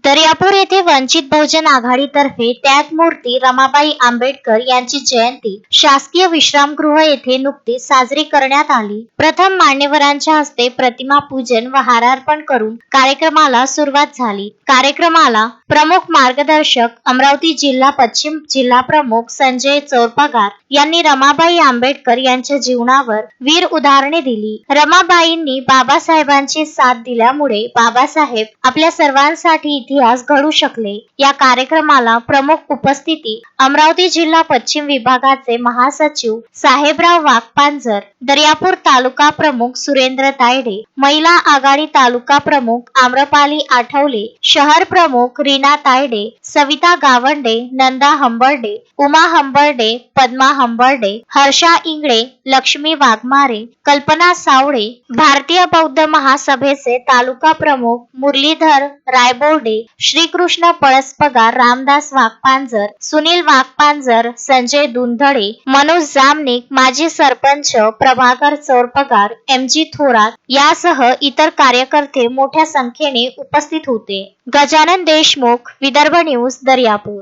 दर्यापूर येथे वंचित बहुजन आघाडीतर्फे त्यागमूर्ती रमाबाई आंबेडकर यांची जयंती शासकीय विश्रामगृह येथे नुकतीच साजरी करण्यात आली। प्रथम मान्यवरांच्या हस्ते प्रतिमा पूजन व हारार्पण करून कार्यक्रमाला सुरुवात झाली। कार्यक्रमाला प्रमुख मार्गदर्शक अमरावती जिल्हा पश्चिम जिल्हा प्रमुख संजय चोरपगार यांनी रमाबाई आंबेडकर यांच्या जीवनावर वीर उदाहरणे दिली। रमाबाईंनी बाबासाहेबांची साथ दिल्यामुळे बाबासाहेब आपल्या सर्वांसाठी इतिहास घडू शकले। या कार्यक्रमाला प्रमुख उपस्थिती अमरावती जिल्हा पश्चिम विभागाचे महासचिव साहेबराव वाघपांजर, दर्यापूर तालुका प्रमुख सुरेंद्र तायडे, महिला आघाडी तालुका प्रमुख आम्रपाली आठवले, शहर प्रमुख रीना तायडे, सविता गावंडे, नंदा हंबर्डे, उमा हंबर्डे, पद्मा हंबर्डे, हर्षा इंगळे, लक्ष्मी वाघमारे, कल्पना सावळे, भारतीय बौद्ध महासभेचे तालुका प्रमुख मुरलीधर रायबोर्डे, श्रीकृष्ण पळसपगार, रामदास वाघपांजर, सुनील वाघपांजर, संजय दुंधळे, मनोज जामनिक, माजी सरपंच प्रभाकर चोरपगार, MG थोरात यासह इतर कार्यकर्ते मोठ्या संख्येने उपस्थित होते। गजानन देशमुख, विदर्भ न्यूज, दर्यापूर।